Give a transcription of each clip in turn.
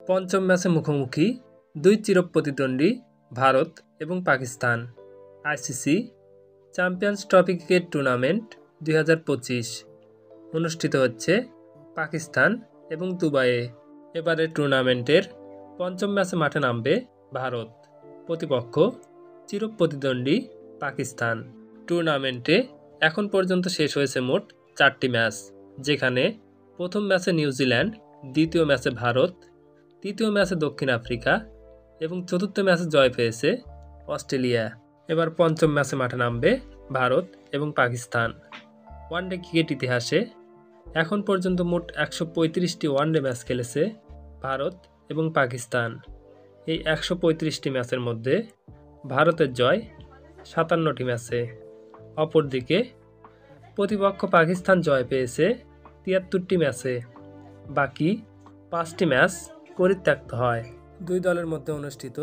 পঞ্চম ম্যাচে মুখোমুখি দুই চিরপ্রতিদ্বন্দ্বী ভারত এবং Pakistan. ICC champions trophy cricket tournament 2025 অনুষ্ঠিত হচ্ছে পাকিস্তান এবং দুবাইয়ে। এবারের টুর্নামেন্টের পঞ্চম ম্যাচে মাঠে নামবে ভারত, প্রতিপক্ষ চিরপ্রতিদ্বন্দ্বী পাকিস্তান। টুর্নামেন্টে এখন পর্যন্ত শেষ হয়েছে মোট 4টি ম্যাচ, যেখানে প্রথম ম্যাচে নিউজিল্যান্ড, দ্বিতীয় ম্যাচে ভারত, তৃতীয় ম্যাচে দক্ষিণ আফ্রিকা এবং চতুর্থ ম্যাচে জয় পেয়েছে অস্ট্রেলিয়া। এবার পঞ্চম ম্যাচে মাঠে নামবে ভারত এবং পাকিস্তান। ওয়ানডে ক্রিকেট ইতিহাসে এখন পর্যন্ত মোট 135টি ওয়ানডে ম্যাচ খেলেছে ভারত এবং পাকিস্তান। এই 135টি ম্যাচের মধ্যে ভারতের জয় 57টি ম্যাচে। অপরদিকে প্রতিপক্ষ পাকিস্তান জয় পেয়েছে 73টি ম্যাচে। বাকি 5টি ম্যাচ পরিত্যক্ত হয়। দুই দলের মধ্যে অনুষ্ঠিত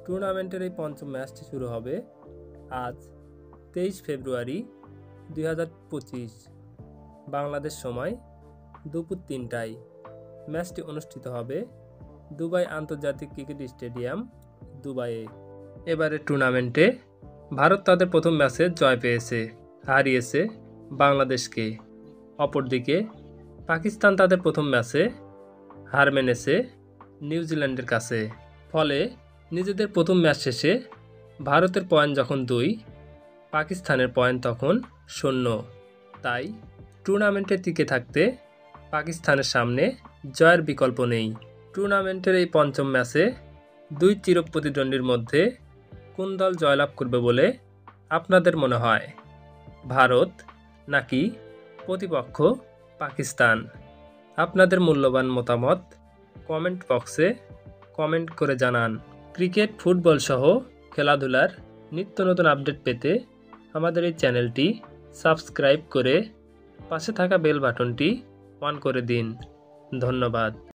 টুর্নামেন্টের এই পঞ্চম ম্যাচটি শুরু হবে আজ 23 ফেব্রুয়ারি 2025 বাংলাদেশ সময় দুপুর 3টায়। ম্যাচটি অনুষ্ঠিত হবে দুবাই আন্তর্জাতিক ক্রিকেট স্টেডিয়াম, দুবাইয়ে। এবারের টুর্নামেন্টে ভারত তাদের প্রথম ম্যাচে জয় পেয়েছে, হারিয়েছে বাংলাদেশকে। অপরদিকে পাকিস্তান তাদের প্রথম ম্যাচে হার মেনেছে নিউজিল্যান্ডের কাছে। ফলে নিজেদের প্রথম ম্যাচ শেষে ভারতের পয়েন্ট যখন 2, পাকিস্তানের পয়েন্ট তখন 0। তাই টুর্নামেন্টে টিকে থাকতে পাকিস্তানের সামনে জয়ের বিকল্প নেই। টুর্নামেন্টের এই পঞ্চম ম্যাচে দুই চিরপ্রতিদ্বন্দ্বীর মধ্যে কোন দল জয়লাভ করবে বলে আপনাদের মনে হয়? ভারত নাকি প্রতিপক্ষ পাকিস্তান? আপনাদের মূল্যবান মতামত কমেন্ট বক্সে কমেন্ট করে জানান। ক্রিকেট, ফুটবল সহ খেলাধুলার নিত্য নতুন আপডেট পেতে আমাদের এই চ্যানেলটি সাবস্ক্রাইব করে পাশে থাকা বেল বাটনটি অন করে দিন। ধন্যবাদ।